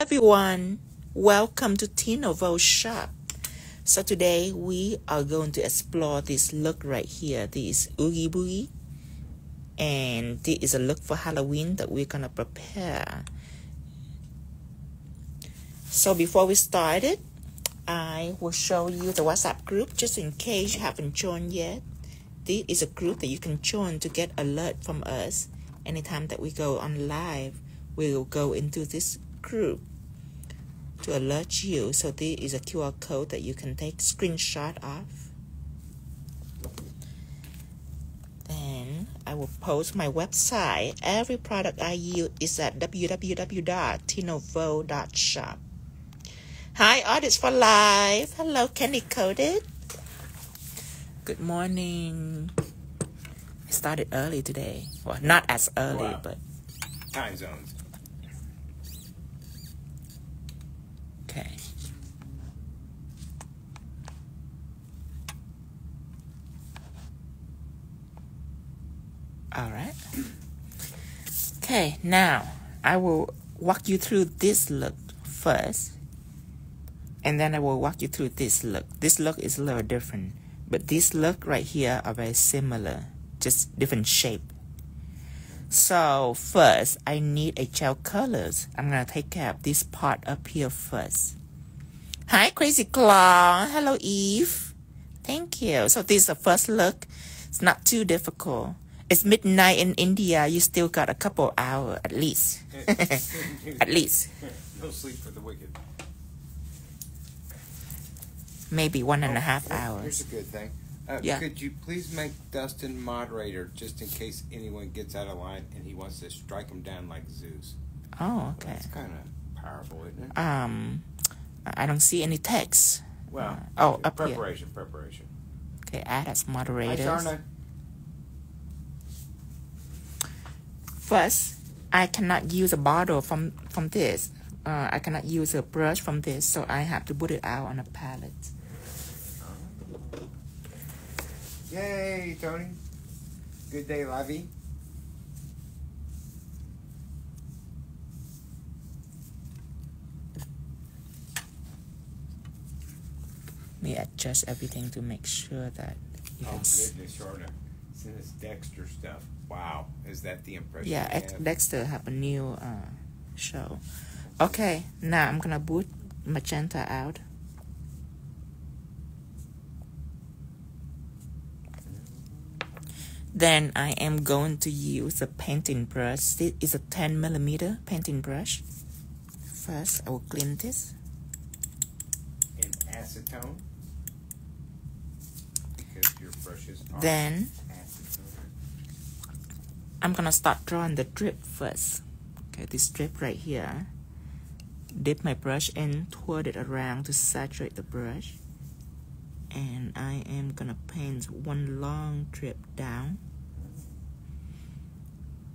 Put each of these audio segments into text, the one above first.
everyone, welcome to 𝙤𝙧𝙀𝗨 shop. So today we are going to explore this look right here. This Oogie Boogie, and this is a look for Halloween that we're gonna prepare. So before we start it, I will show you the WhatsApp group just in case you haven't joined yet. This is a group that you can join to get alert from us. Anytime that we go on live, we will go into this group to alert you. So this is a QR code that you can take screenshot of. Then I will post my website. Every product I use is at www.𝙤𝙧𝙀𝗶𝗏𝗏.shop. Hi, Artists for Life. Hello, Candy Coated. Good morning. I started early today. Well, not as early, but time zones. Okay. All right. Okay, now I will walk you through this look first, and then I will walk you through this look. This look is a little different, but this look right here are very similar, just different shape. So first, I need a gel colors. I'm gonna take care of this part up here first. Hi, Crazy Claw. Hello, Eve. Thank you. So this is the first look. It's not too difficult. It's midnight in India. You still got a couple hours at least. At least. No sleep for the wicked. Maybe 1.5 hours. Here's a good thing. Yeah. Could you please make Dustin moderator just in case anyone gets out of line and he wants to strike him down like Zeus? Oh, okay. That's kind of powerful, isn't it? I don't see any text. Well, up here. Preparation. Okay, add as moderators. Hi, Sharna. First, I cannot use a bottle from this. I cannot use a brush from this, so I have to put it out on a palette. Yay, Tony. Good day, Lavi. Let me adjust everything to make sure that you can goodness, Sharna. It's in this Dexter stuff. Wow. Is that the impression? Yeah, Dexter have a new show. Okay, now I'm gonna put magenta out. Then I am going to use a painting brush. This is a 10mm painting brush. First, I will clean this. In acetone. Because your brushes are then acetone. I'm gonna start drawing the drip first. Okay, this drip right here. Dip my brush in, twirl it around to saturate the brush. And I am gonna paint one long drip down.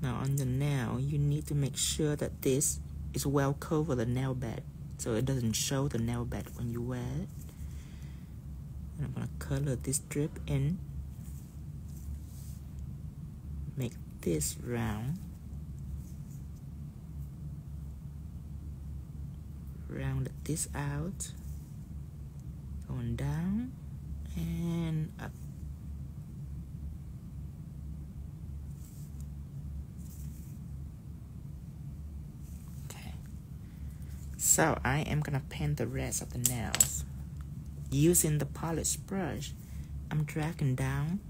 Now on the nail, you need to make sure that this is well covered the nail bed, so it doesn't show the nail bed when you wear it. And I'm gonna color this drip in. Make this round. Round this out. Going down and up. Okay. So I am gonna paint the rest of the nails. Using the polish brush, I'm dragging down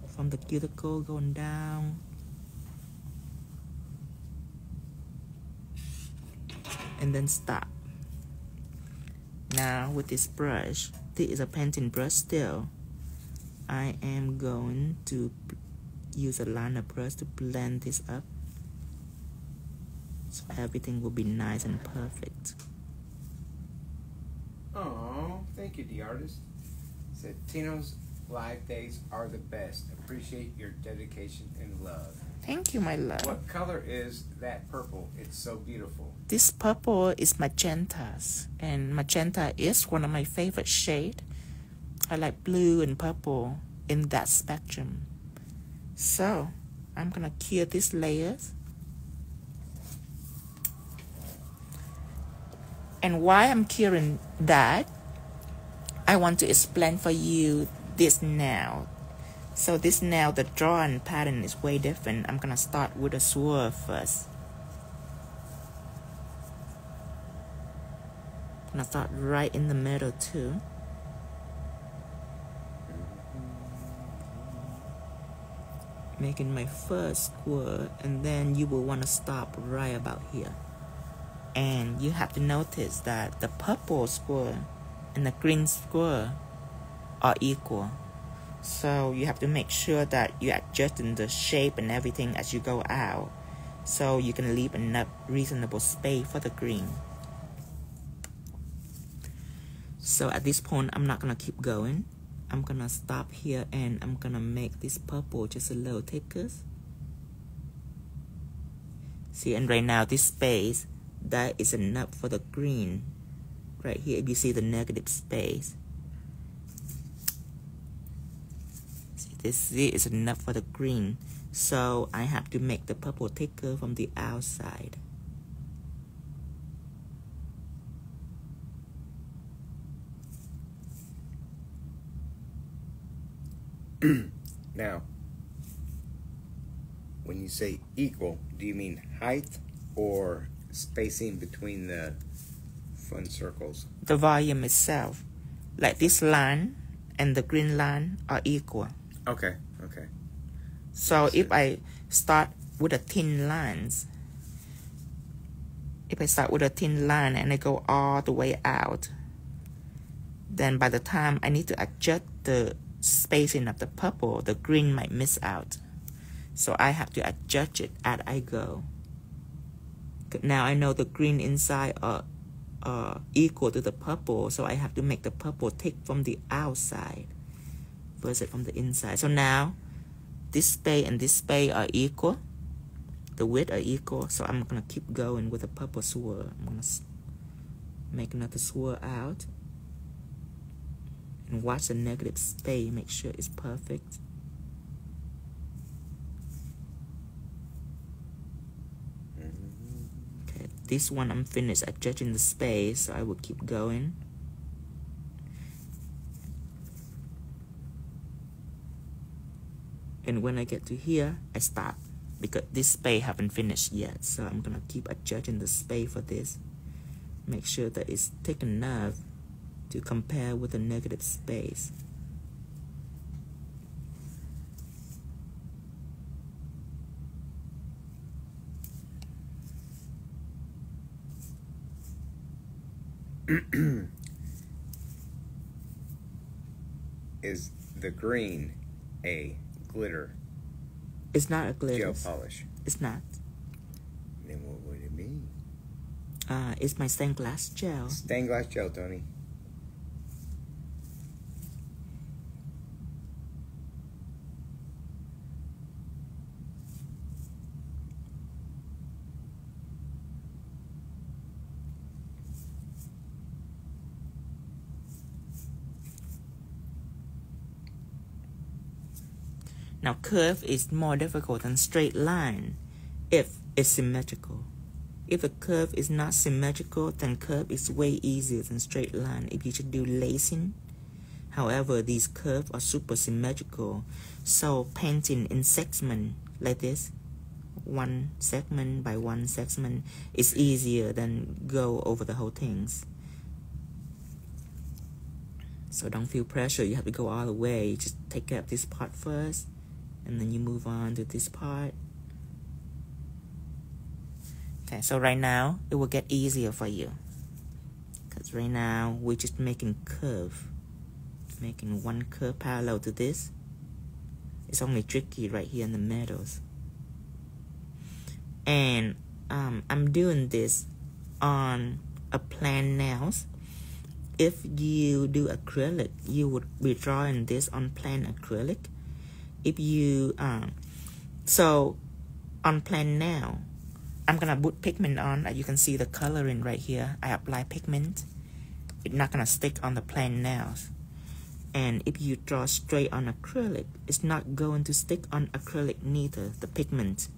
from the cuticle, going down. And then stop. Now with this brush, this is a painting brush still. I am going to use a liner brush to blend this up, so everything will be nice and perfect. Oh, thank you, the artist. Said Tino's live days are the best. Appreciate your dedication and love. Thank you, my love. What color is that purple? It's so beautiful. This purple is magentas, and magenta is one of my favorite shades. I like blue and purple in that spectrum. So I'm gonna cure these layers. And why I'm curing that, I want to explain for you this now. So this now, the drawing pattern is way different. I'm gonna start with a swirl first. I'm gonna start right in the middle too. Making my first swirl, and then you will want to stop right about here. And you have to notice that the purple swirl and the green swirl are equal. So you have to make sure that you're adjusting the shape and everything as you go out, so you can leave enough reasonable space for the green. So at this point, I'm not gonna keep going. I'm gonna stop here and I'm gonna make this purple just a little thicker. See, and right now this space, that is enough for the green. Right here, if you see the negative space. See, this is enough for the green. So I have to make the purple thicker from the outside. Now, when you say equal, do you mean height or spacing between the front circles? The volume itself. Like this line and the green line are equal. Okay, okay. So if I start with the thin lines, if I start with a thin line and I go all the way out, then by the time I need to adjust the spacing of the purple, the green might miss out. So I have to adjust it as I go. Now I know the green inside are equal to the purple, so I have to make the purple thick from the outside versus from the inside. So now this space and this space are equal, the width are equal, so I'm gonna keep going with the purple swirl. I'm gonna make another swirl out and watch the negative space, make sure it's perfect. Okay, this one I'm finished adjusting the space, so I will keep going. And when I get to here, I stop because this space haven't finished yet. So I'm gonna keep adjusting the space for this. Make sure that it's thick enough to compare with the negative space. Is the green a glitter? It's not a glitter. Gel polish. It's not. Then what would it be? It's my stained glass gel. Stained glass gel, Tony. Now curve is more difficult than straight line if it's symmetrical. If the curve is not symmetrical, then curve is way easier than straight line if you should do lacing. However, these curves are super symmetrical, so painting in segment like this, one segment by one segment, is easier than go over the whole things. So don't feel pressure, you have to go all the way. Just take care of this part first, and then you move on to this part. Okay, so right now, it will get easier for you. Because right now, we're just making curve. Making one curve parallel to this. It's only tricky right here in the middles. And I'm doing this on a plain nails. If you do acrylic, you would be drawing this on plain acrylic. If you, so on plain nail, I'm gonna put pigment on. You can see the coloring right here. I apply pigment. It's not gonna stick on the plain nails. And if you draw straight on acrylic, it's not going to stick on acrylic neither, the pigment.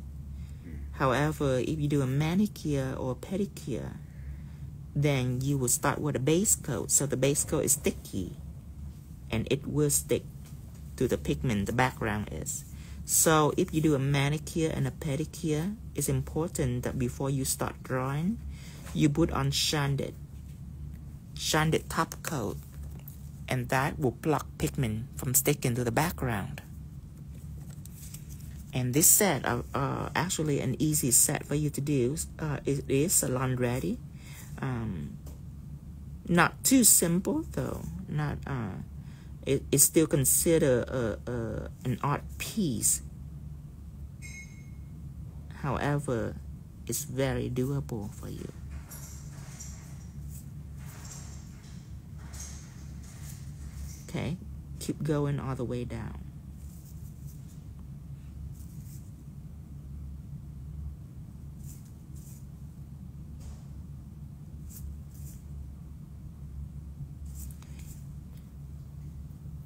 However, if you do a manicure or pedicure, then you will start with a base coat. So the base coat is sticky and it will stick to the pigment the background is. So if you do a manicure and a pedicure, it's important that before you start drawing, you put on 𝙤𝙧 top coat, and that will block pigment from sticking to the background. And this set are actually an easy set for you to do. It is salon ready. Not too simple though. Not it's still considered an art piece. However, it's very doable for you. Okay, keep going all the way down.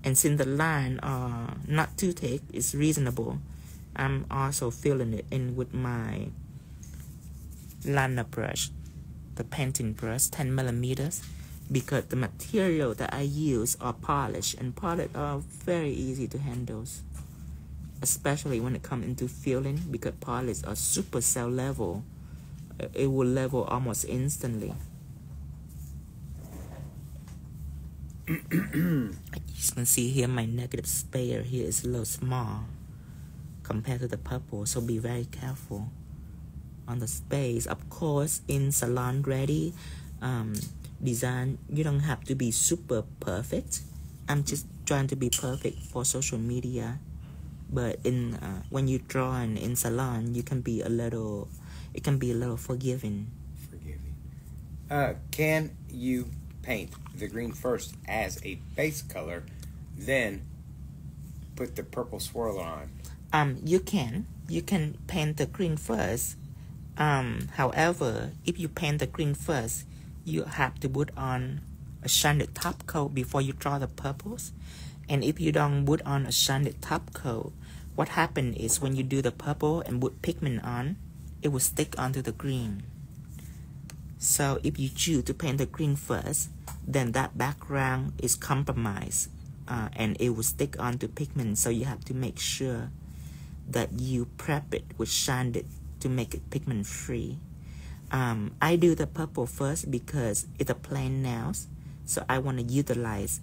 And since the line are not too thick, it's reasonable. I'm also filling it in with my liner brush, the painting brush, 10 millimeters, because the material that I use are polished, and polished are very easy to handle, especially when it comes into filling, because polished are super cell level. It will level almost instantly. As you can see here, my negative space here is a little small compared to the purple, so be very careful on the space. Of course, in salon ready design, you don't have to be super perfect. I'm just trying to be perfect for social media, but in when you draw in salon, you can be a little, it can be a little forgiving. Can you paint the green first as a base color, then put the purple swirl on? You can paint the green first. However, if you paint the green first, you have to put on a 𝙤𝙧 top coat before you draw the purples. And if you don't put on a 𝙤𝙧 top coat, what happens is when you do the purple and put pigment on, it will stick onto the green. So if you choose to paint the green first, then that background is compromised and it will stick onto pigment. So you have to make sure that you prep it with 𝙤𝙧 to make it pigment free. I do the purple first because it's a plain nails, so I want to utilize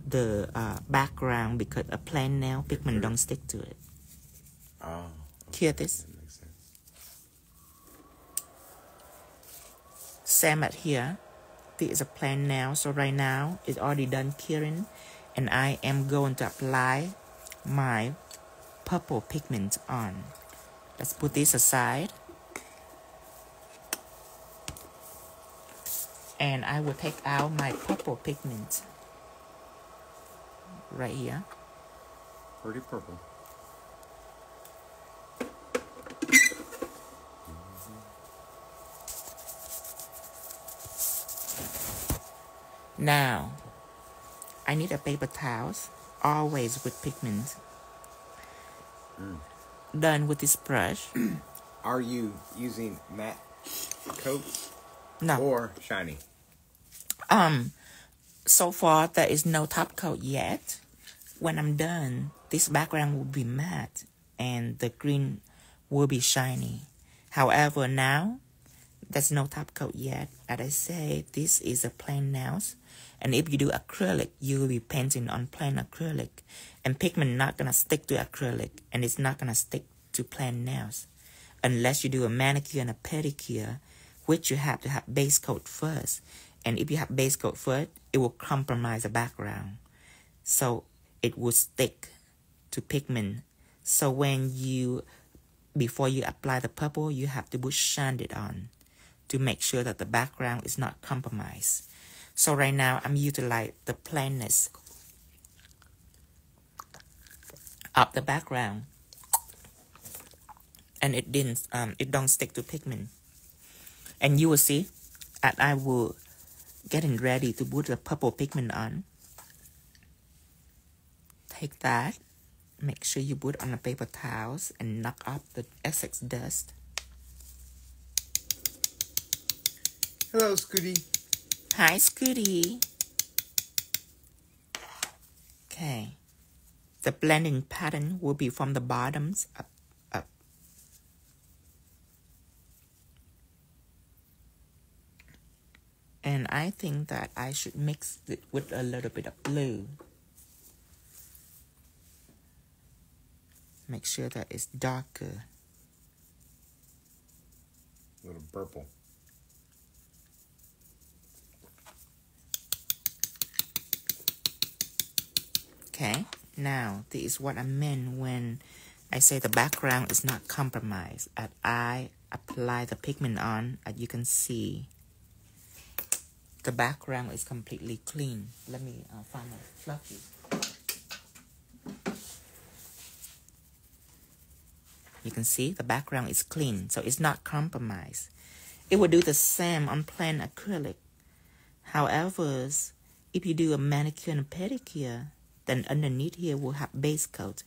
the background, because a plain nail pigment don't stick to it. Oh, okay. Hear this? That makes sense. Same at here. This is a plain nail, so right now it's already done curing, and I am going to apply my purple pigment on. Let's put this aside. And I will take out my purple pigment right here. Pretty purple. Now, I need a paper towel, always with pigment. Done with this brush. Are you using matte coat? No. Or shiny? So far there is no top coat yet. When I'm done, this background will be matte and the green will be shiny. However, now there's no top coat yet. As I say, this is a plain nails, and if you do acrylic, you will be painting on plain acrylic, and pigment not gonna stick to acrylic, and it's not gonna stick to plain nails unless you do a manicure and a pedicure, which you have to have base coat first. And if you have base coat first, it will compromise the background, so it will stick to pigment. So when before you apply the purple, you have to put 𝙤𝙧 on to make sure that the background is not compromised. So right now I'm utilizing the plainness of the background, and it don't stick to pigment. And you will see that I will getting ready to put the purple pigment on. Take that, make sure you put on the paper towels and knock off the excess dust. Hello, Scooty. Hi, Scooty. Okay. The blending pattern will be from the bottoms up. And I think that I should mix it with a little bit of blue. Make sure that it's darker. A little purple. Okay, now this is what I meant when I say the background is not compromised. As I apply the pigment on, as you can see, the background is completely clean. Let me find my fluffy. You can see the background is clean, so it's not compromised. It will do the same on plain acrylic. However, if you do a manicure and a pedicure, then underneath here will have base coat.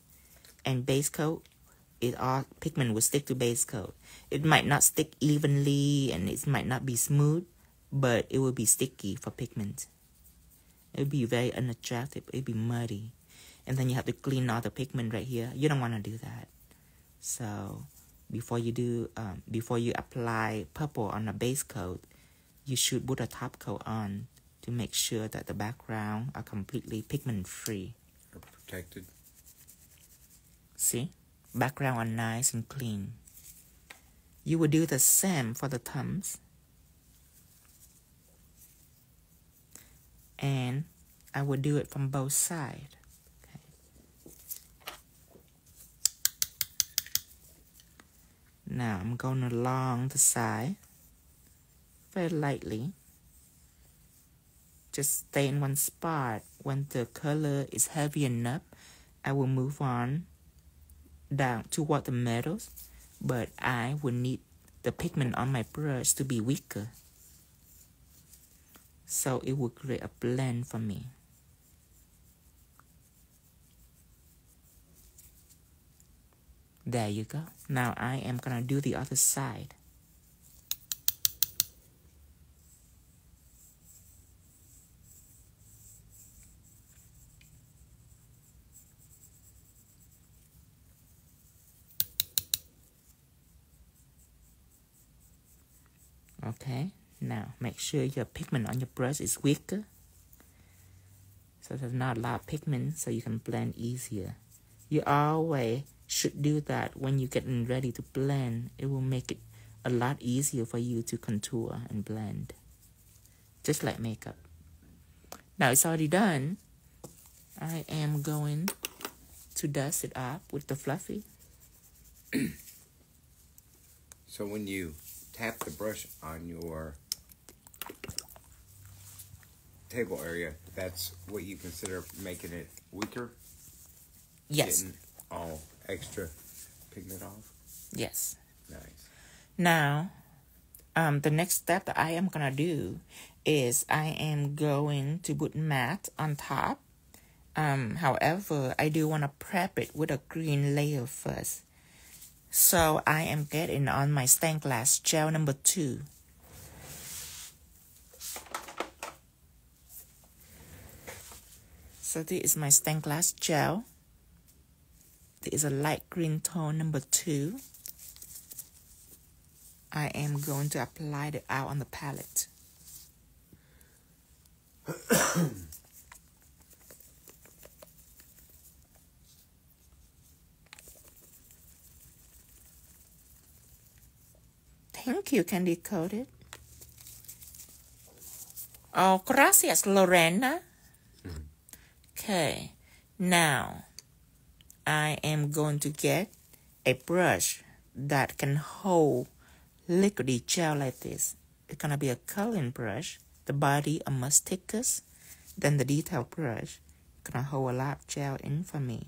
And base coat, all pigment will stick to base coat. It might not stick evenly and it might not be smooth, but it will be sticky for pigment. It will be very unattractive. It will be muddy. And then you have to clean all the pigment right here. You don't want to do that. So before you apply purple on the base coat, you should put a top coat on to make sure that the background are completely pigment free. Or protected. See? Background are nice and clean. You will do the same for the thumbs. And I will do it from both sides. Okay. Now I'm going along the side very lightly. Just stay in one spot. When the color is heavy enough, I will move on down toward the metals, but I will need the pigment on my brush to be weaker. So it will create a blend for me. There you go. Now I am gonna do the other side. Okay, now make sure your pigment on your brush is weaker, so there's not a lot of pigment, so you can blend easier. You always should do that when you're getting ready to blend. It will make it a lot easier for you to contour and blend, just like makeup. Now it's already done. I am going to dust it up with the fluffy. So when you tap the brush on your table area, that's what you consider making it weaker? Yes. Getting all extra pigment off? Yes. Nice. Now, the next step that I am gonna do is I am going to put matte on top. However, I do want to prep it with a green layer first. So I am getting on my stained glass gel number 2. So this is my stained glass gel. This is a light green tone number 2. I am going to apply it out on the palette. Thank you, Candy Coated. Oh, gracias, Lorena. Okay, now I am going to get a brush that can hold liquidy gel like this. It's gonna be a coloring brush. The body are much thicker than the detail brush. It's gonna hold a lot of gel in for me.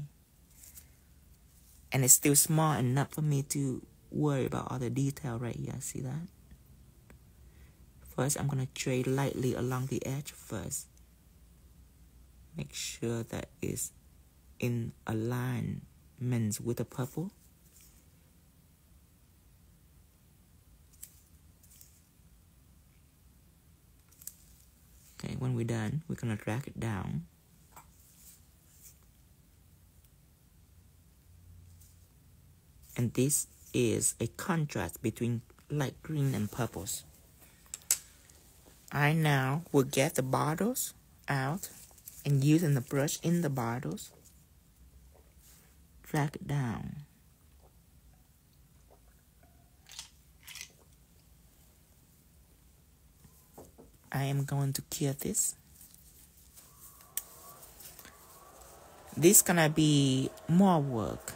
And it's still small enough for me to worry about all the detail right here. See that? First, I'm gonna trade lightly along the edge first. Make sure that it's in alignment with the purple. when we're done, we're gonna drag it down. And this is a contrast between light green and purples. I now will get the bottles out and using the brush in the bottles, drag it down. I am going to cure this. This gonna be more work.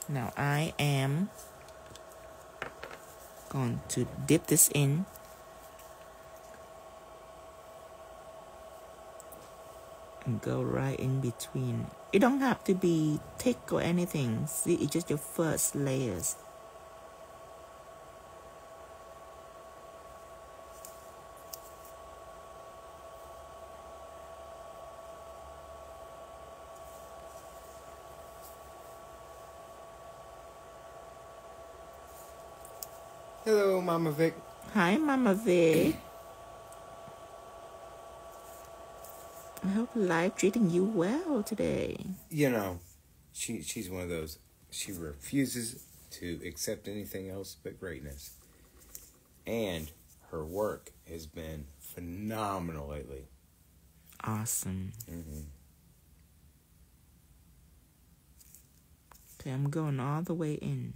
Now I am going to dip this in. And go right in between. It don't have to be thick or anything. See, it's just your first layers. Hello, Mama Vic. Hi, Mama Vic. I hope life treating you well today. You know, she's one of those. She refuses to accept anything else but greatness. And her work has been phenomenal lately. Awesome. Mm-hmm. Okay, I'm going all the way in.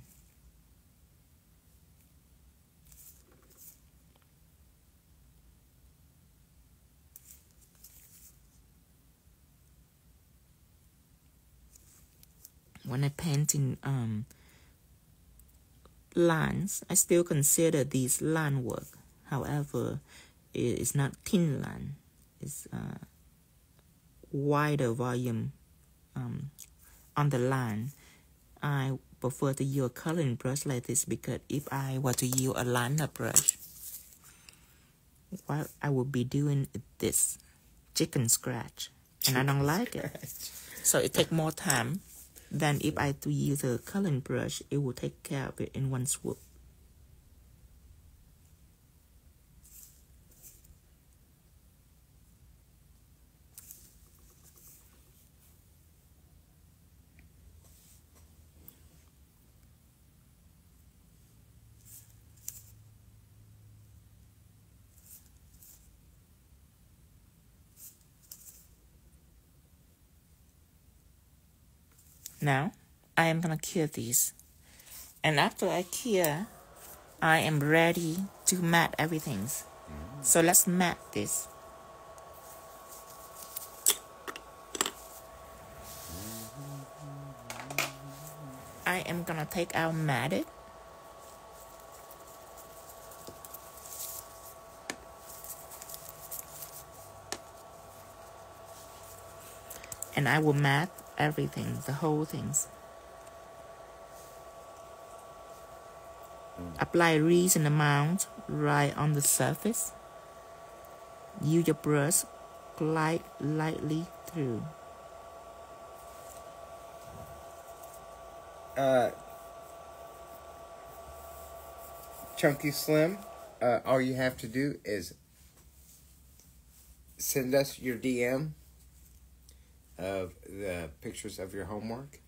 When I paint in lines, I still consider these line work. However, it's not thin line. It's wider volume on the line. I prefer to use a coloring brush like this because if I were to use a liner brush, what I would be doing is this chicken scratch, and I don't like it. So it takes more time than if I to use a coloring brush. It will take care of it in one swoop. Now, I am going to cure these. And after I cure, I am ready to matte everything. So let's matte this. I am going to take out matted. And I will matte everything, the whole things. Apply reasonable amount right on the surface. Use your brush, glide lightly through. Chunky Slim, all you have to do is send us your DM of the pictures of your homework.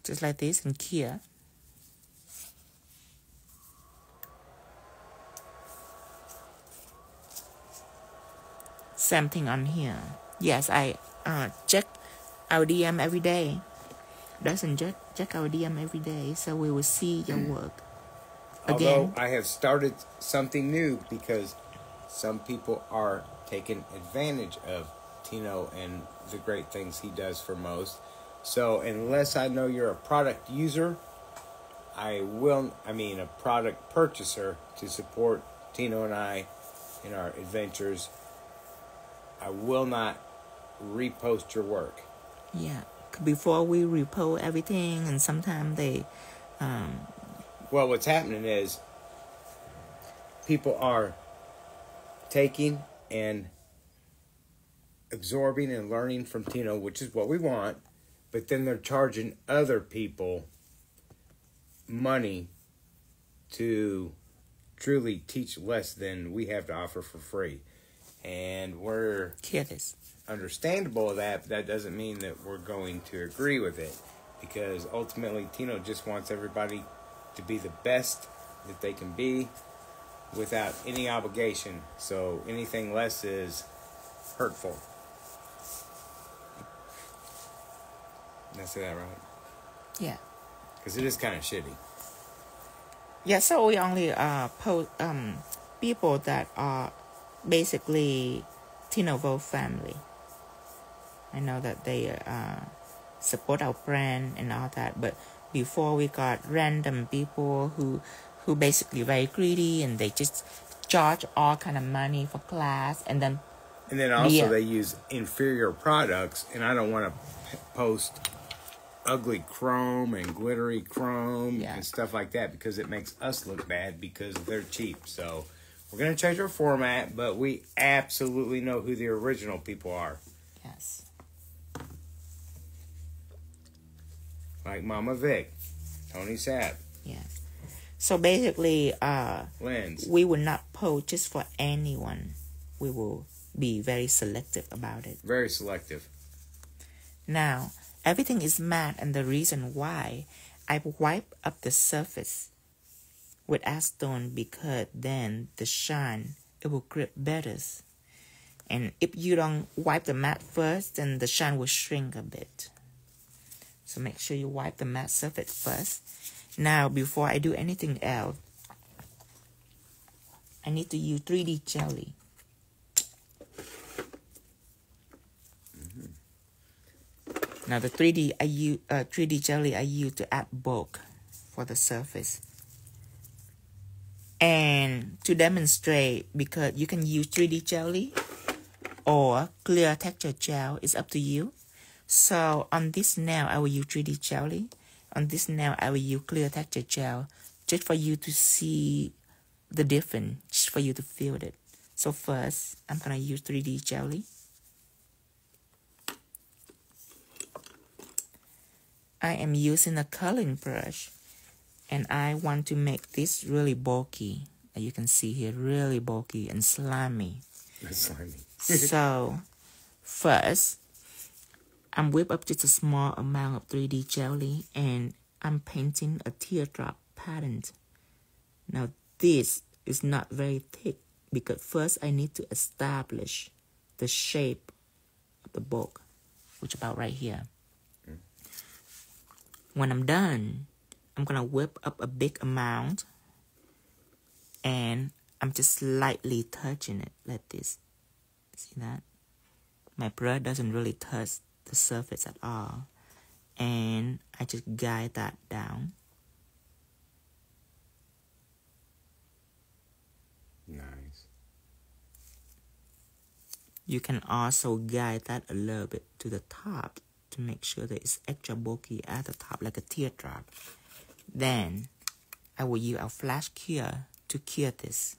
Just like this and cure. Same thing on here. Yes, I check our DM every day. Doesn't check our DM every day, so we will see your work. Again. Although I have started something new because some people are taking advantage of Tino and the great things he does for most. So unless I know you're a product user, a product purchaser to support Tino and I in our adventures, I will not repost your work. Yeah, before we repost everything, and sometimes they... Well, what's happening is people are taking and absorbing and learning from Tino, which is what we want, but then they're charging other people money to truly teach less than we have to offer for free. And we're understandable of that, but that doesn't mean that we're going to agree with it, because ultimately Tino just wants everybody to be the best that they can be without any obligation. So anything less is hurtful. Did I say that right? Yeah. Because it is kind of shitty. Yeah, so we only post people that are basically Tinovo family. I know that they support our brand and all that, but before we got random people who basically very greedy, and they just charge all kind of money for class, and then also they use inferior products, and I don't want to post ugly chrome and glittery chrome and stuff like that, because it makes us look bad because they're cheap. So we're going to change our format, but we absolutely know who the original people are. Yes. Like Mama Vic, Tony Sapp. Yeah. So basically, Lens. we will not post just for anyone. We will be very selective about it. Very selective. Now, everything is matte, and the reason why I wipe up the surface with acetone, because then the shine, it will grip better. And if you don't wipe the matte first, then the shine will shrink a bit. So make sure you wipe the matte surface first. Now, before I do anything else, I need to use 3D jelly. Now, the 3D jelly I use to add bulk for the surface. And to demonstrate, because you can use 3D jelly or clear texture gel, it's up to you. So on this nail, I will use 3D jelly. On this nail, I will use clear texture gel, just for you to see the difference, just for you to feel it. So first, I'm going to use 3D jelly. I am using a coloring brush, and I want to make this really bulky. As you can see here, really bulky and slimy. Slimy. So first, I'm whip up just a small amount of 3D jelly, and I'm painting a teardrop pattern. Now this is not very thick, because first I need to establish the shape of the bulk, which is about right here. When I'm done, I'm gonna whip up a big amount, and I'm just slightly touching it like this. See that? My brush doesn't really touch the surface at all, and I just guide that down. Nice. You can also guide that a little bit to the top to make sure that it's extra bulky at the top, like a teardrop. Then I will use our flash cure to cure this.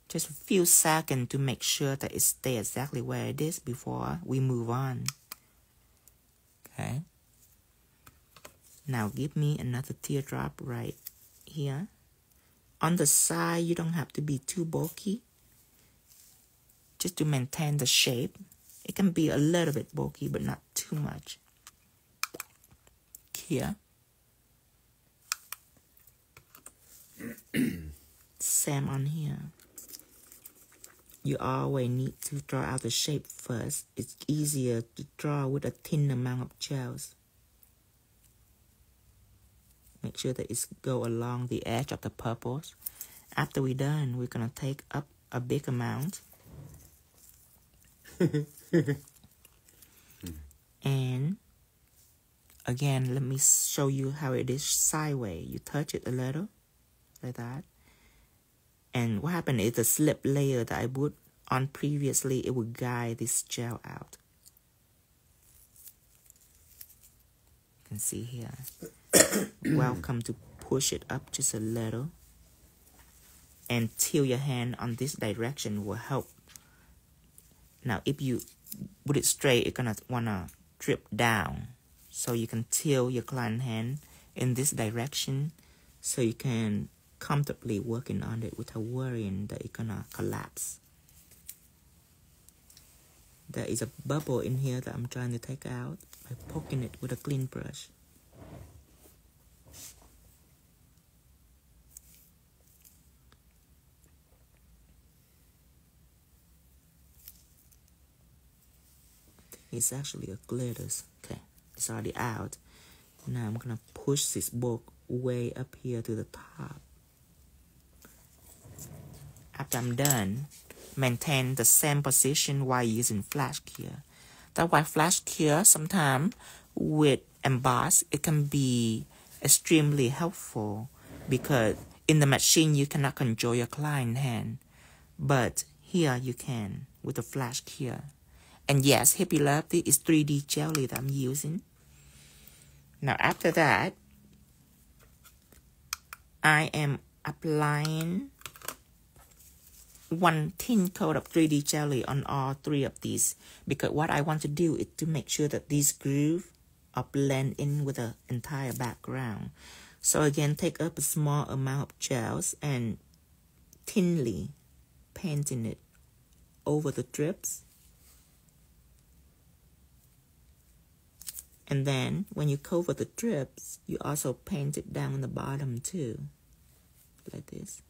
Just a few seconds to make sure that it stays exactly where it is before we move on. Okay. Now give me another teardrop right here. On the side, you don't have to be too bulky, just to maintain the shape. It can be a little bit bulky, but not too much. Here. Same on here. You always need to draw out the shape first. It's easier to draw with a thin amount of gels. Make sure that it's go along the edge of the purples. After we're done, we're gonna take up a big amount. And again, let me show you how it is sideways. You touch it a little, like that. And what happened is the slip layer that I put on previously, it will guide this gel out. You can see here. Welcome to push it up just a little. And tilt your hand on this direction will help. Now, if you put it straight, it's gonna wanna drip down. So you can tilt your client hand in this direction so you can comfortably working on it without worrying that it's gonna collapse. There is a bubble in here that I'm trying to take out by poking it with a clean brush. It's actually a glitters. Okay, it's already out. Now I'm gonna push this book way up here to the top. After I'm done, maintain the same position while using flash cure. That's why flash cure sometimes with emboss, it can be extremely helpful because in the machine you cannot control your client hand, but here you can with the flash cure. And yes, 𝙑𝙑 is 3D jelly that I'm using. Now after that, I am applying one thin coat of 3D jelly on all three of these because what I want to do is to make sure that these grooves are blend in with the entire background. So again, take up a small amount of gels and thinly painting it over the drips. And then when you cover the drips, you also paint it down on the bottom too, like this.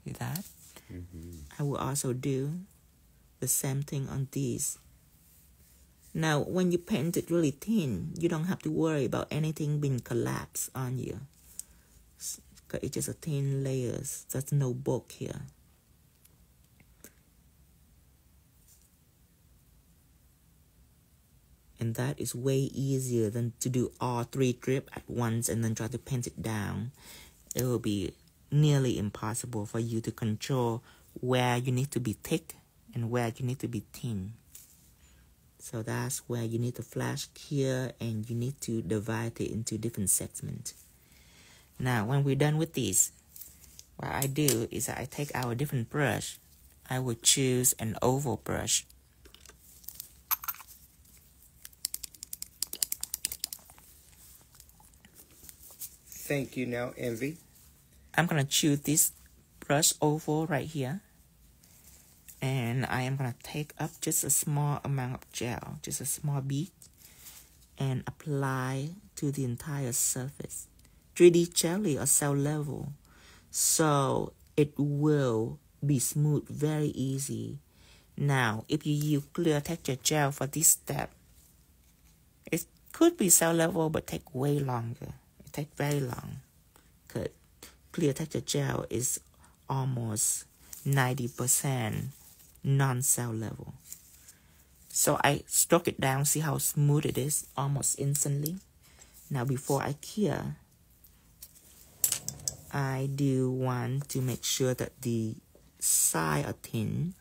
See that? I will also do the same thing on these. Now, when you paint it really thin, you don't have to worry about anything being collapsed on you. Because it's just a thin layers. There's no bulk here. And that is way easier than to do all three drips at once and then try to paint it down. It will be nearly impossible for you to control where you need to be thick and where you need to be thin. So that's where you need to flash cure and you need to divide it into different segments. Now, when we're done with this, what I do is I take our different brush. I will choose an oval brush. Thank you. Now, Envy. I'm going to choose this brush oval right here. And I am going to take up just a small amount of gel, just a small bit, and apply to the entire surface. 3D jelly or cell level, so it will be smooth very easy. Now, if you use clear texture gel for this step, it could be cell level but take way longer. It takes very long because clear texture gel is almost 90% non-cell level. So I stroke it down, see how smooth it is almost instantly. Now before I cure, I do want to make sure that the side are thin,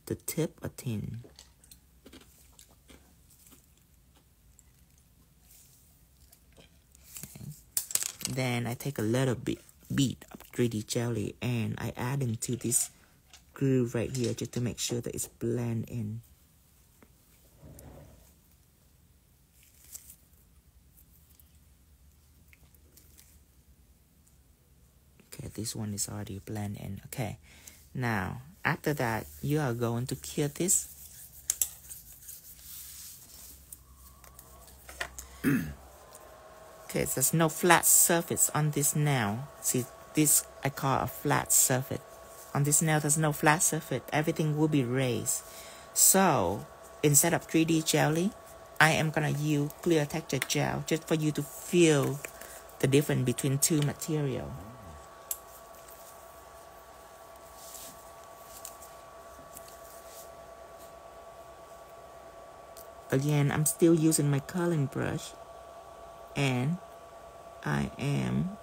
the tip are thin. Okay. Then I take a little bit of 3D jelly and I add into this groove right here just to make sure that it's blend in. Okay, this one is already blend in. Okay, now after that you are going to cure this. Okay, there's no flat surface on this nail. See, this I call a flat surface. On this nail, there's no flat surface. Everything will be raised. So, instead of 3D jelly, I am going to use clear texture gel just for you to feel the difference between two materials. Again, I'm still using my curling brush. And I am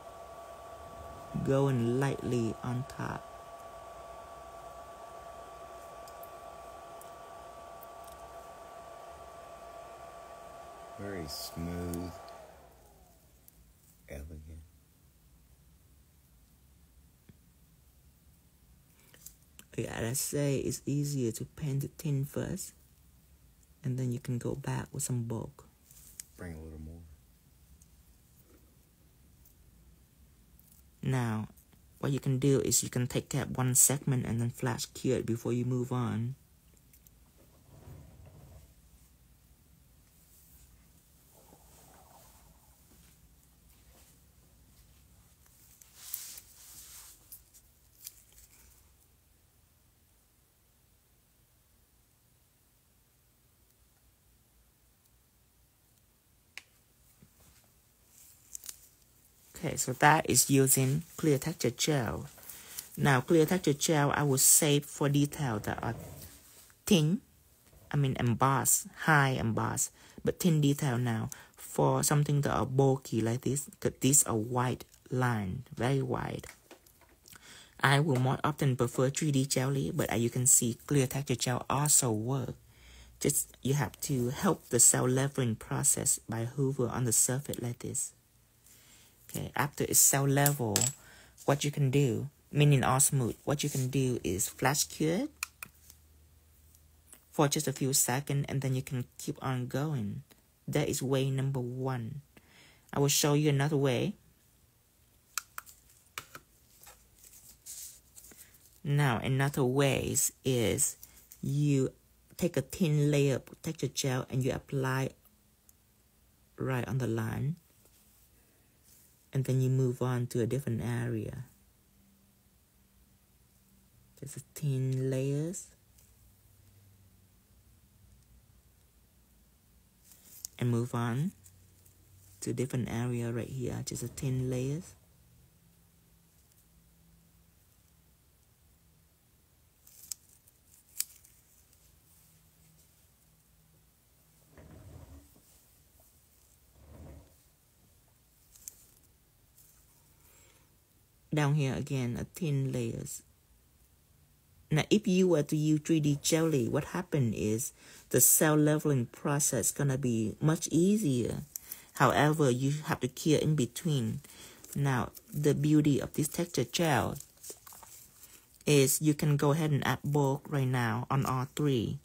going lightly on top. Very smooth, elegant. Okay, as I say, it's easier to paint the thin first, and then you can go back with some bulk. Bring a little more. Now, what you can do is you can take out one segment and then flash cure it before you move on. Okay, so that is using clear texture gel. Now, clear texture gel I will save for details that are thin, embossed, high embossed, but thin detail now. For something that are bulky like this, because these are white line, very wide. I will more often prefer 3D jelly, but as you can see, clear texture gel also work. Just you have to help the cell leveling process by hover on the surface like this. Okay, after it's cell level, what you can do, meaning all smooth, what you can do is flash cure it for just a few seconds, and then you can keep on going. That is way number 1. I will show you another way. Now, another way is you take a thin layer of texture gel and you apply right on the line. And then you move on to a different area. Just thin layers. And move on to a different area right here. Just a thin layers. Down here again, a thin layers. Now, if you were to use 3D jelly, what happened is the cell leveling process gonna be much easier. However, you have to cure in between. Now, the beauty of this texture gel is you can go ahead and add bulk right now on all 3,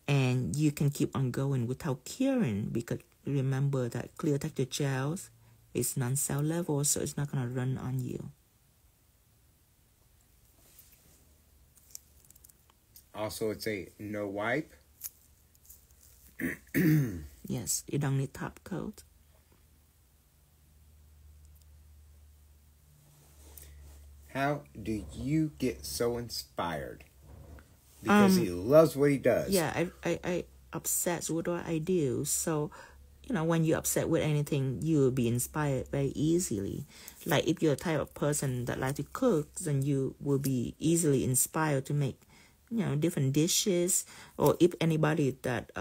and you can keep on going without curing, because remember that clear texture gels is non-cell level, so it's not gonna run on you. Also, it's a no wipe. Yes, you don't need top coat. How do you get so inspired? Because he loves what he does. Yeah, I obsessed with what I do. So, when you're upset with anything, you will be inspired very easily. Like if you're a type of person that like to cook, then you will be easily inspired to make different dishes. Or if anybody that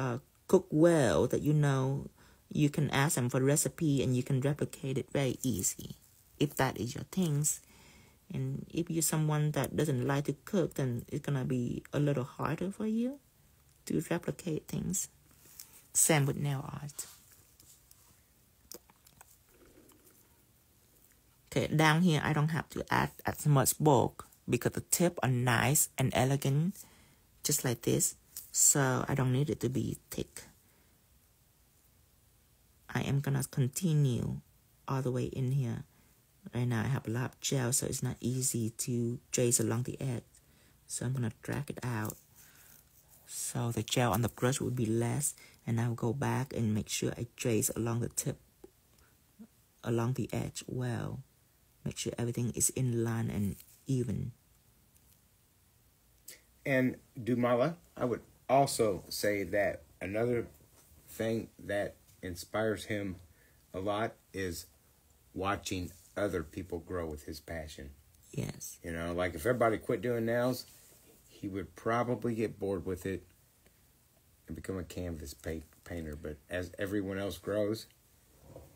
cook well, that you can ask them for a recipe and you can replicate it very easy, if that is your things. And if you're someone that doesn't like to cook, then it's gonna be a little harder for you to replicate things. Same with nail art. Okay, down here I don't have to add as much bulk because the tips are nice and elegant, just like this. So I don't need it to be thick. I am gonna continue all the way in here. Right now I have a lot of gel, so it's not easy to trace along the edge. So I'm gonna drag it out. So the gel on the brush will be less, and I'll go back and make sure I trace along the tip, along the edge well. Make sure everything is in line and even. And 𝙬𝙐, I would also say that another thing that inspires him a lot is watching other people grow with his passion. Yes. Like if everybody quit doing nails, he would probably get bored with it and become a canvas painter. But as everyone else grows,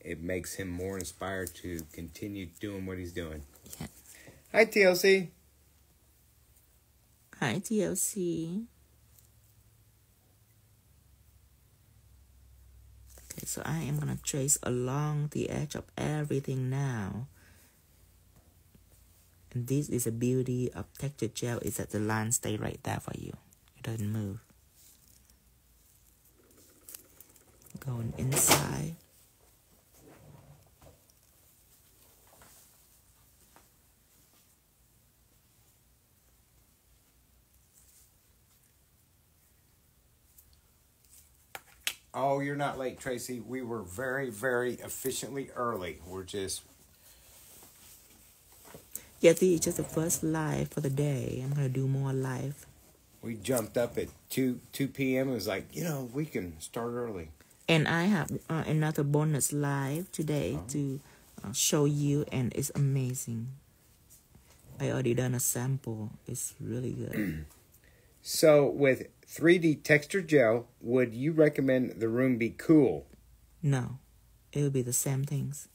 it makes him more inspired to continue doing what he's doing. Yeah. Hi, TLC. Hi, TLC. Okay, so I am going to trace along the edge of everything now. And this is the beauty of texture gel, is that the line stay right there for you. It doesn't move. Going inside. Oh, you're not late, Tracy. We were very, very efficiently early. We're just... Yeah, this is just the first live for the day. I'm going to do more live. We jumped up at 2 p.m. It was like, you know, we can start early. And I have another bonus live today to show you, and it's amazing. I already done a sample. It's really good. So with 3D texture gel, would you recommend the room be cool? No, it'll be the same things.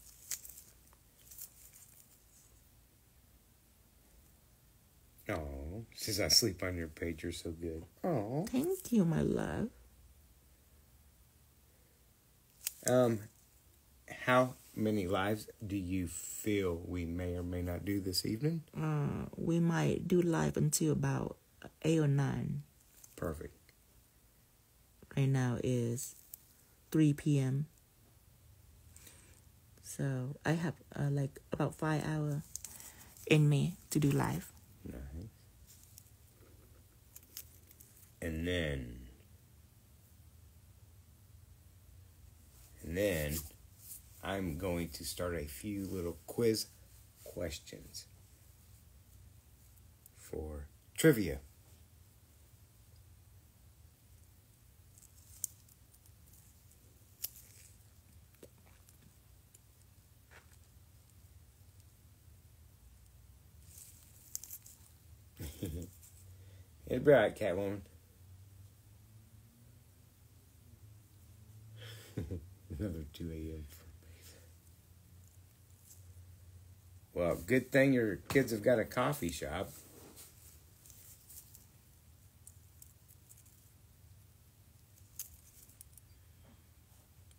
Oh, since I sleep on your page, you're so good. Oh, thank you, my love. How many lives do you feel we may or may not do this evening? We might do live until about 8 or 9. Perfect. Right now is 3 p.m. So I have like about 5 hours in me to do live. Nice. And then I'm going to start a few little quiz questions for trivia. It'll be all right, Catwoman. Another 2 a.m. Well, good thing your kids have got a coffee shop.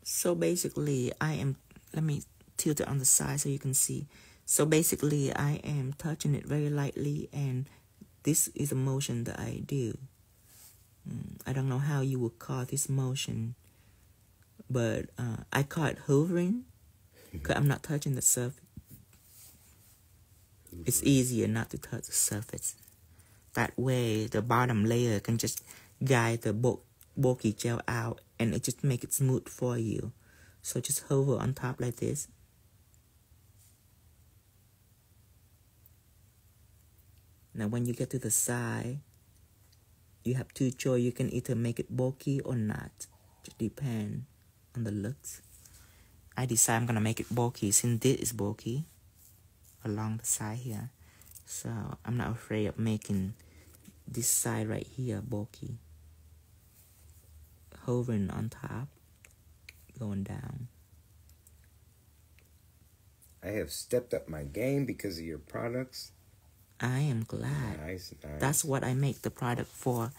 So basically, let me tilt it on the side so you can see. So basically, I am touching it very lightly, and this is a motion that I do. I don't know how you would call this motion, but I call it hovering, because I'm not touching the surface. It's easier not to touch the surface. That way, the bottom layer can just guide the bulky gel out, and it just make it smooth for you. So just hover on top like this. Now when you get to the side, you have two choices. You can either make it bulky or not. Just depend on the looks. I decide I'm going to make it bulky since this is bulky along the side here. So I'm not afraid of making this side right here bulky. Hovering on top, going down. I have stepped up my game because of your products. I am glad. Nice. That's what I make the product for.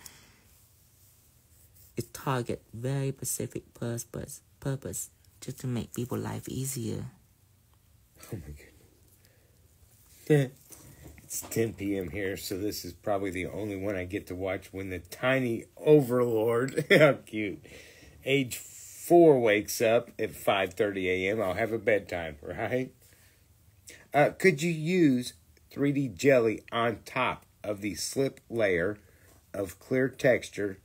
It target very specific purpose, just to make people's life easier. Oh my goodness. It's 10 p.m. here, so this is probably the only one I get to watch when the tiny overlord, how cute, age 4 wakes up at 5:30 a.m. I'll have a bedtime, right? Could you use 3D jelly on top of the slip layer of clear texture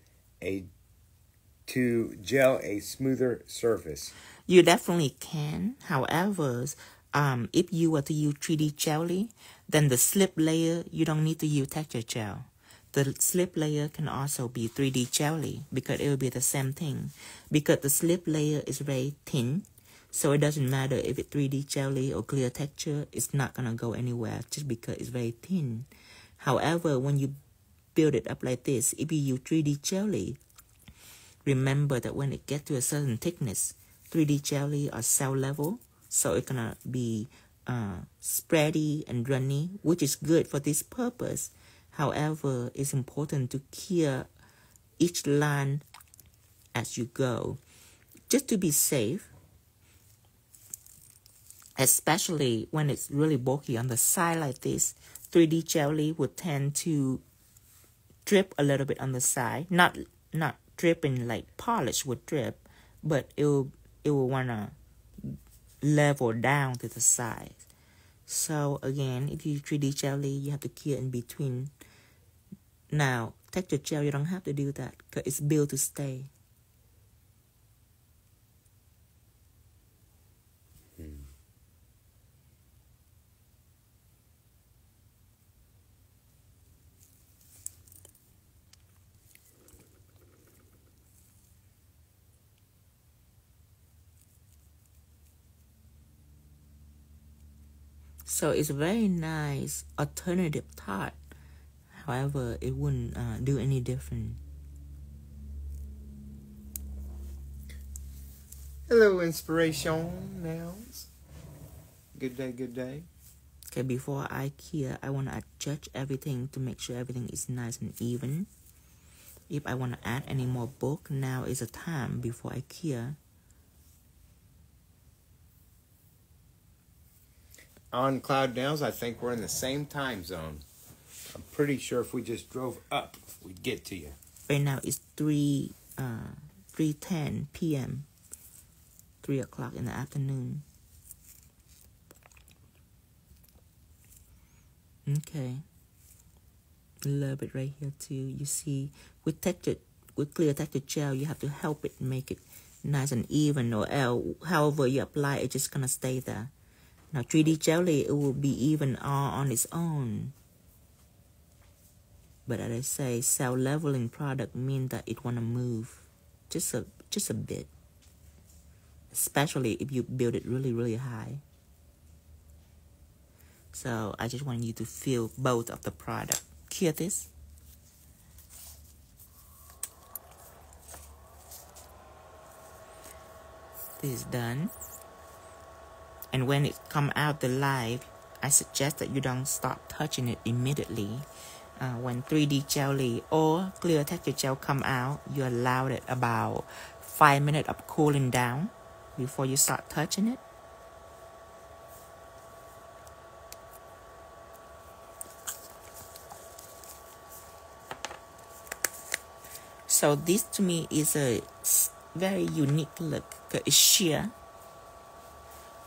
to gel a smoother surface? You definitely can. However, if you were to use 3D jelly, then the slip layer, you don't need to use texture gel. The slip layer can also be 3D jelly because it will be the same thing. Because the slip layer is very thin, so it doesn't matter if it's 3D jelly or clear texture, it's not going to go anywhere just because it's very thin. However, when you build it up like this, if you use 3D jelly, remember that when it gets to a certain thickness, 3D jelly are cell level, so it's going to be spready and runny, which is good for this purpose. However, it's important to clear each line as you go, just to be safe, especially when it's really bulky on the side like this. 3D jelly would tend to drip a little bit on the side. Not dripping like polish would drip, but it will wanna level down to the side. So again, if you use 3D jelly, you have to cure in between. Now, texture gel, you don't have to do that because it's built to stay. So it's a very nice alternative thought. However, it wouldn't do any different. Hello, inspiration nails. Good day, good day. Okay, before I cure, I want to adjust everything to make sure everything is nice and even. If I want to add any more bulk, now is the time before I cure. On Cloud Nails, I think we're in the same time zone. I'm pretty sure if we just drove up, we'd get to you. Right now it's 3:10 p.m. 3 o'clock in the afternoon. Okay. A little bit right here too. You see, with clear texture gel, you have to help it make it nice and even, or else, however you apply it, it's just gonna stay there. Now 3D jelly, it will be even all on its own. But as I say, cell leveling product means that it wanna move just a bit. Especially if you build it really, really high. So I just want you to feel both of the product. Cure this. This is done. And when it come out the live, I suggest that you don't stop touching it immediately. When 3D jelly or clear texture gel come out, you allow it about 5 minutes of cooling down before you start touching it. So this to me is a very unique look. It's sheer.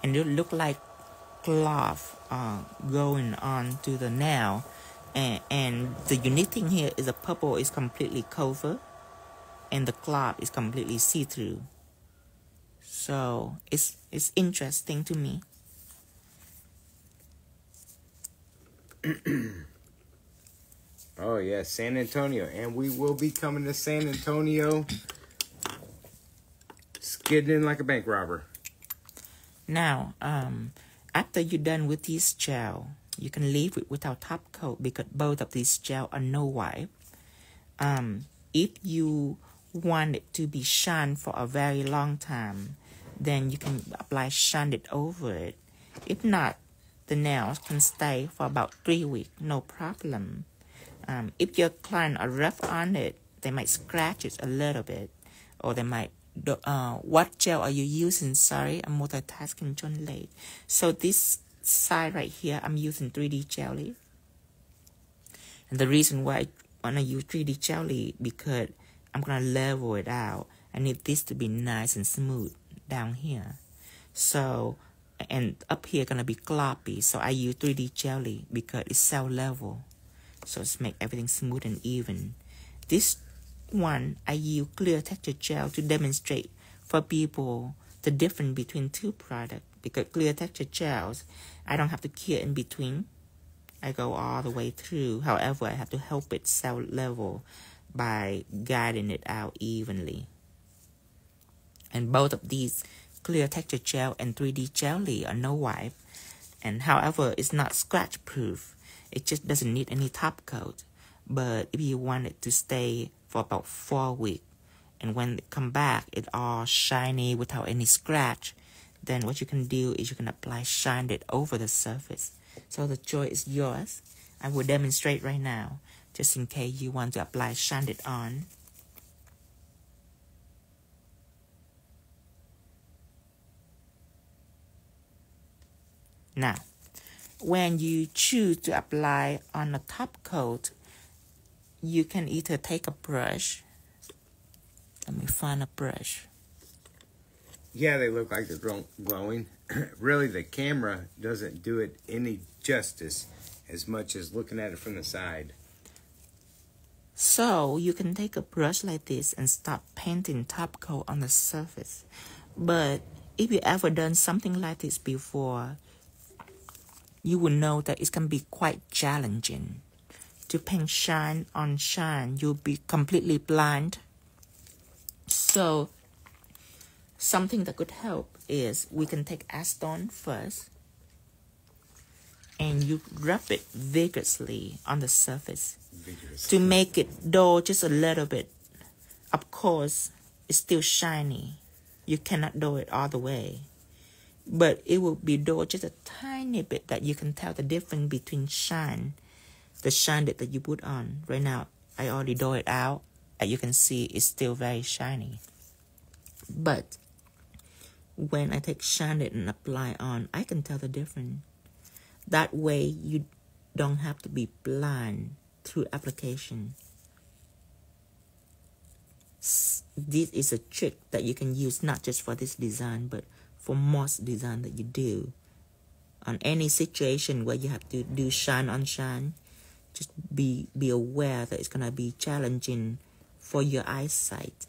And it look like cloth going on to the nail. And the unique thing here is the purple is completely covered. And the cloth is completely see-through. So it's interesting to me. Oh yeah, San Antonio. And we will be coming to San Antonio skidding in like a bank robber. Now, after you're done with this gel, you can leave it without top coat because both of these gel are no wipe. If you want it to be shined for a very long time, then you can apply shine it over it. If not, the nails can stay for about 3 weeks, no problem. If your client are rough on it, they might scratch it a little bit, or they might. What gel are you using? Sorry, I'm multitasking John late. So this side right here, I'm using 3D jelly. And the reason why I want to use 3D jelly because I'm going to level it out. I need this to be nice and smooth down here. So, and up here going to be gloppy. So I use 3D jelly because it's cell level. So it's make everything smooth and even. This one, I use clear texture gel to demonstrate for people the difference between two products. Because clear texture gels, I don't have to cure in between. I go all the way through. However, I have to help it cell level by guiding it out evenly. And both of these clear texture gel and 3D jelly are no wipe. And however, it's not scratch proof. It just doesn't need any top coat. But if you want it to stay for about 4 weeks, and when it come back, it's all shiny without any scratch, then what you can do is you can apply shine it over the surface. So the choice is yours. I will demonstrate right now, just in case you want to apply shine it on. Now, when you choose to apply on a top coat, you can either take a brush. Let me find a brush. Yeah, they look like they're glowing. Really, the camera doesn't do it any justice as much as looking at it from the side. So you can take a brush like this and start painting top coat on the surface. But if you ever done something like this before, you will know that it can be quite challenging. To paint shine on shine, you'll be completely blind. So something that could help is we can take acetone first and you rub it vigorously on the surface to make it dull just a little bit. Of course, it's still shiny. You cannot dull it all the way, but it will be dull just a tiny bit that you can tell the difference between shine, the shine that you put on. Right now, I already dull it out, and you can see it's still very shiny. But when I take shine it and apply on, I can tell the difference. That way, you don't have to be blind through application. This is a trick that you can use not just for this design, but for most design that you do. On any situation where you have to do shine on shine, just be aware that it's going to be challenging for your eyesight.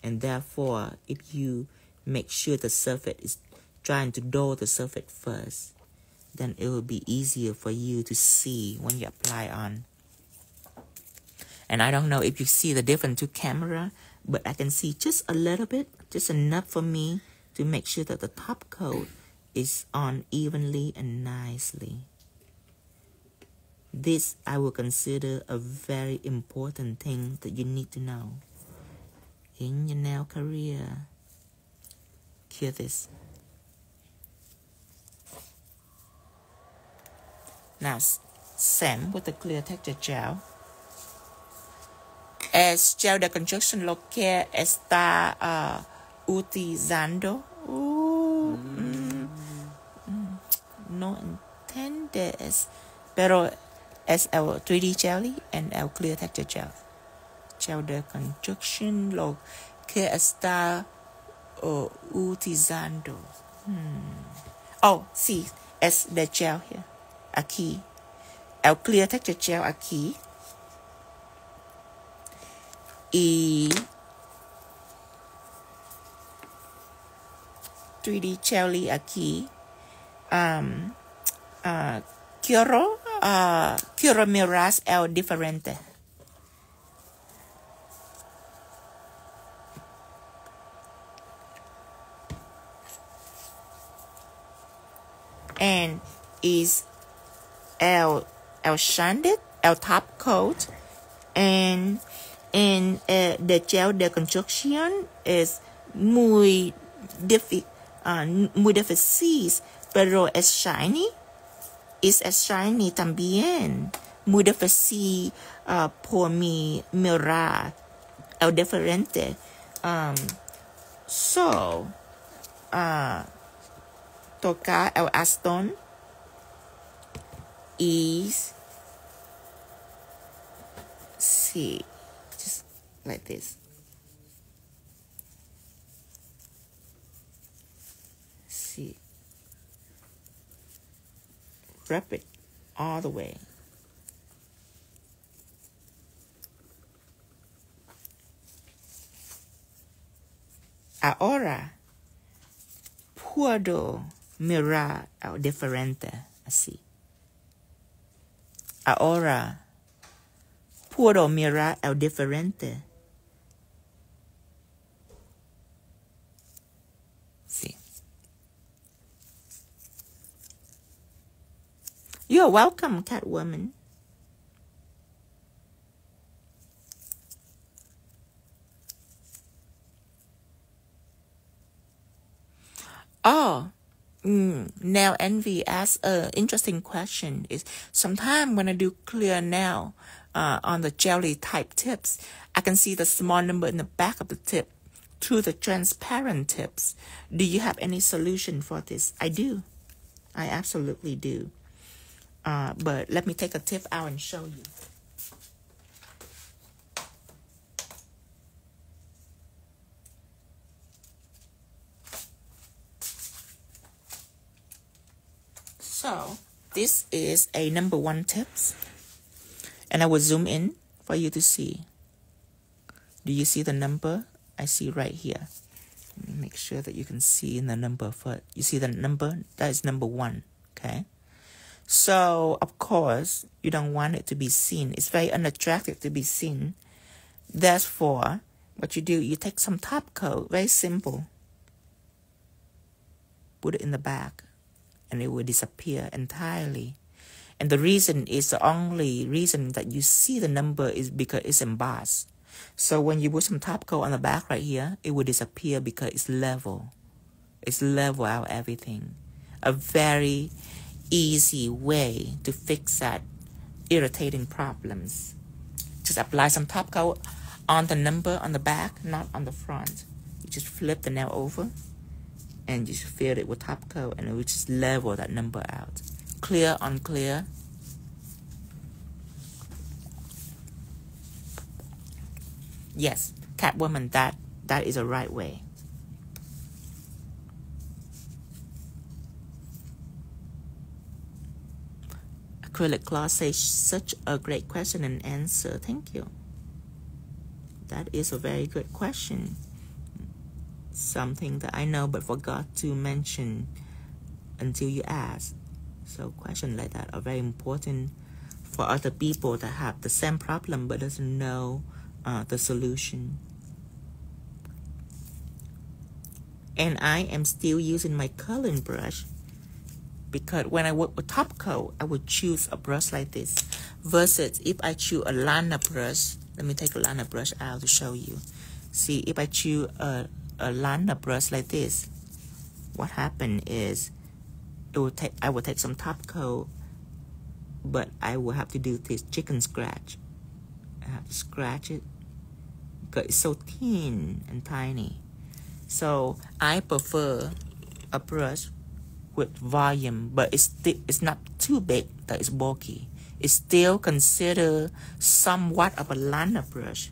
And therefore, if you make sure the surface is trying to dull the surface first, then it will be easier for you to see when you apply on. And I don't know if you see the difference to camera, but I can see just a little bit, just enough for me to make sure that the top coat is on evenly and nicely. This I will consider a very important thing that you need to know in your nail career. Hear this. Now, same with the clear texture gel. Es gel de construction lo que está utilizando. No entiendes, pero es el 3D jelly and el clear texture gel. Gel de construction lo que está utilizando. Oh, sí, es de gel here. Aquí. El clear texture gel aquí. Y 3D jelly aquí. Quiero mirar el diferente. And is el sanded, el top coat, and the gel de construcción es muy difícil, pero es shiny. Es shiny también. Muy difícil por mí mirar el diferente. Tocar el acetone is, see, just like this. See, wrap it all the way. Ahora puedo mirar el diferente así. Ahora puedo mirar el diferente. Sí. You're welcome, Catwoman. Oh, Nail Envy asks an interesting question. Is sometimes when I do clear nail on the jelly type tips, I can see the small number in the back of the tip through the transparent tips. Do you have any solution for this? I do. I absolutely do. But let me take a tip out and show you. So this is a number 1 tips, and I will zoom in for you to see. Do you see the number? I see right here. Let me make sure that you can see the number. You see the number? That is number 1. Okay. So of course you don't want it to be seen. It's very unattractive to be seen. Therefore, what you do, you take some top coat. Very simple. Put it in the back, and it will disappear entirely. And the reason is, the only reason that you see the number is because it's embossed. So when you put some top coat on the back right here, it will disappear because it's level. It's level out everything. A very easy way to fix that irritating problems. Just apply some top coat on the number on the back, not on the front. You just flip the nail over and just fill it with top coat, and it will just level that number out. Clear on clear. Yes, Catwoman, that is the right way. Acrylic Claw says, such a great question and answer. Thank you. That is a very good question. Something that I know but forgot to mention until you ask. So questions like that are very important for other people that have the same problem but doesn't know the solution. And I am still using my coloring brush, because when I work with top coat, I would choose a brush like this. Versus if I choose a liner brush, let me take a liner brush out to show you. See, if I choose a liner brush like this, what happened is I will take some top coat, but I will have to do this chicken scratch. I have to scratch it because it's so thin and tiny. So I prefer a brush with volume, but it's not too big that it's bulky. It's still considered somewhat of a liner brush,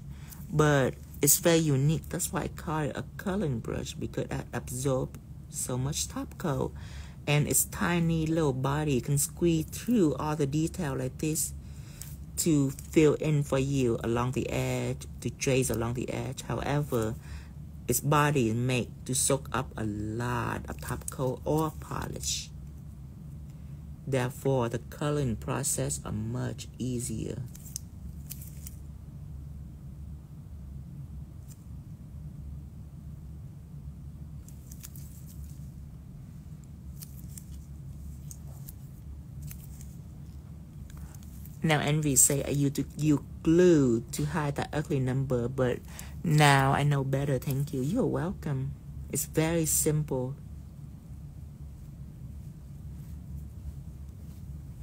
but it's very unique. That's why I call it a coloring brush, because it absorbs so much top coat, and its tiny little body can squeeze through all the detail like this to fill in for you along the edge, to trace along the edge. However, its body is made to soak up a lot of top coat or polish. Therefore, the coloring process is much easier. Now Envy say I used to use glue to hide that ugly number, but now I know better. Thank you. You're welcome. It's very simple.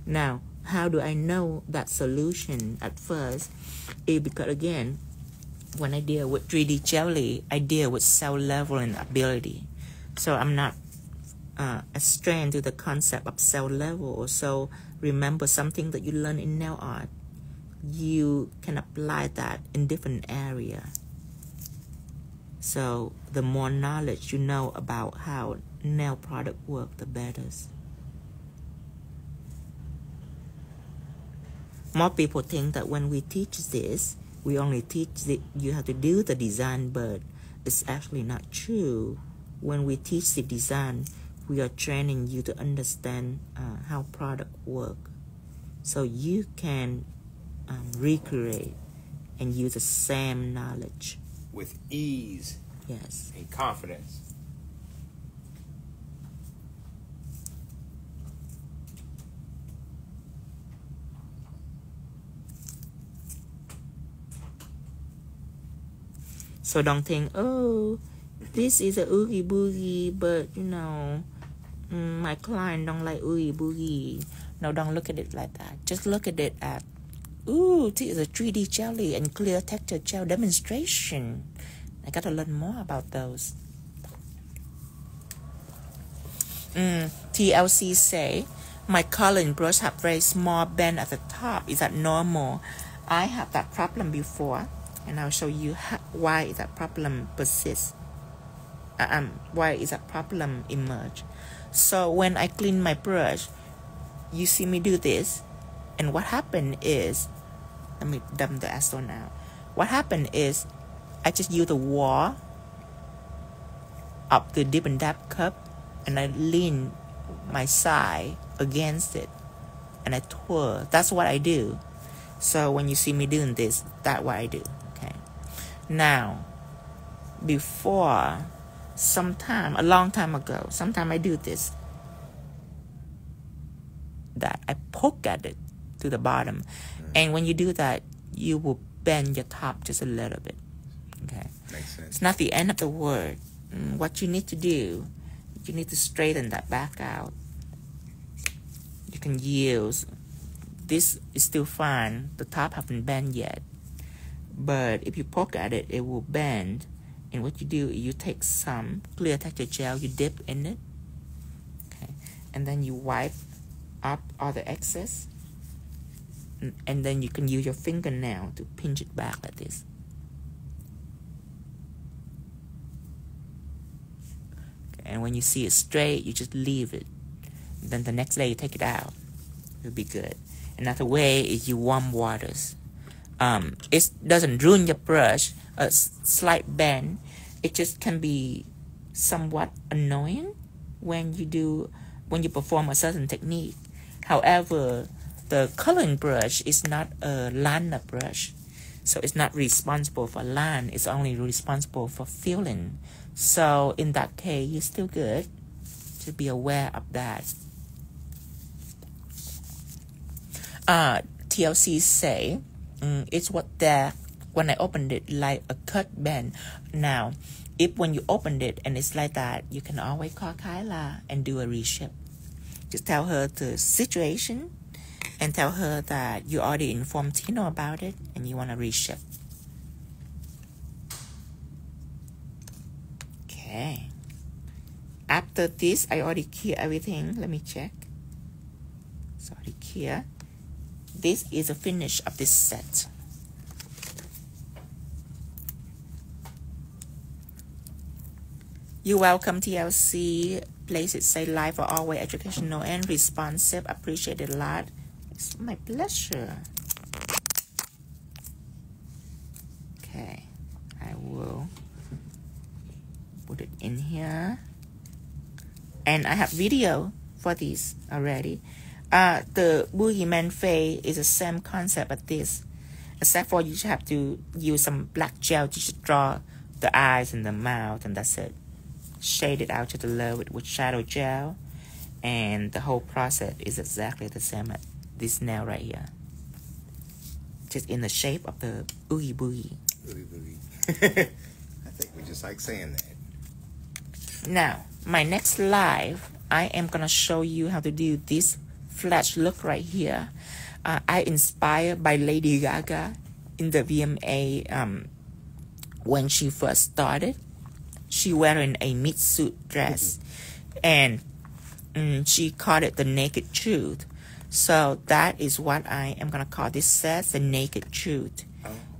Now, how do I know that solution at first? Because again, when I deal with 3D jelly, I deal with cell level and ability. So I'm not strained to the concept of cell level. So remember, something that you learn in nail art, you can apply that in different areas. So the more knowledge you know about how nail product work, the better. More people think that when we teach this, we only teach that you have to do the design, but it's actually not true. When we teach the design, we are training you to understand how product work, so you can recreate and use the same knowledge with ease. Yes. And confidence. So don't think, oh, this is a oogie boogie, but you know, my client don't like oogie boogie. No, don't look at it like that. Just look at it at, ooh, this is a 3D jelly and clear texture gel demonstration. I gotta learn more about those. TLC say, my coloring brush have very small bend at the top. Is that normal? I have that problem before, and I'll show you why that problem persists. Why is that problem emerge? So when I clean my brush, you see me do this, and what happened is, let me dump the acetone out. What happened is, I just use the wall of the dip and dab cup, and I lean my side against it, and I twirl. That's what I do. So when you see me doing this, that's what I do. Okay. Now, before, a long time ago, sometime I do this. That I poke at it to the bottom, and when you do that, you will bend your top just a little bit. Okay. Makes sense. It's not the end of the word. What you need to do, you need to straighten that back out. You can use, this is still fine, the top haven't bent yet, but if you poke at it, it will bend. And what you do, you take some clear texture gel, you dip in it, okay, and then you wipe up all the excess, and then you can use your fingernail to pinch it back like this. And when you see it straight, you just leave it. Then the next day you take it out. It'll be good. Another way is you warm waters. It doesn't ruin your brush. A slight bend, it just can be somewhat annoying when you perform a certain technique. However, the coloring brush is not a liner brush, so it's not responsible for line. It's only responsible for filling. So in that case, you're still good. Just be aware of that. TLC say, it's what there when I opened it like a cut bend. Now, if when you opened it and it's like that, you can always call Kyla and do a reshape. Just tell her the situation and tell her that you already informed Tino about it and you want to reshape. Okay. After this, I already clear everything. Let me check. It's already clear. This is a finish of this set. You're welcome, TLC. Place it, say live for always educational and responsive. Appreciate it a lot. It's my pleasure. Okay, I will put it in here. And I have video for these already. The 𝙑𝙬 is the same concept as this, except for you just have to use some black gel to just draw the eyes and the mouth, and that's it. Shade it out to the low with shadow gel, and the whole process is exactly the same as this nail right here, just in the shape of the 𝙂𝙂. I think we just like saying that. Now, my next live, I am gonna show you how to do this flash look right here. I inspired by Lady Gaga in the VMA when she first started. She wearing a mid-suit dress, and she called it the Naked Truth. So that is what I am gonna call this set, the Naked Truth.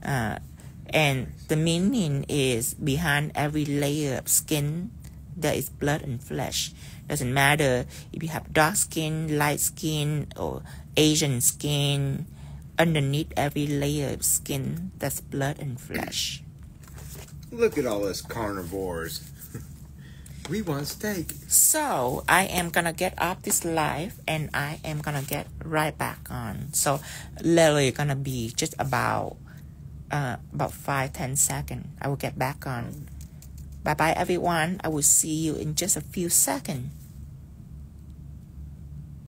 And the meaning is behind every layer of skin there is blood and flesh. Doesn't matter if you have dark skin, light skin, or Asian skin. Underneath every layer of skin, that's blood and flesh. Look at all us carnivores. We want steak. So I am gonna get off this live and I am gonna get right back on. So literally gonna be just about 5-10 seconds. I will get back on. Bye bye everyone. I will see you in just a few seconds.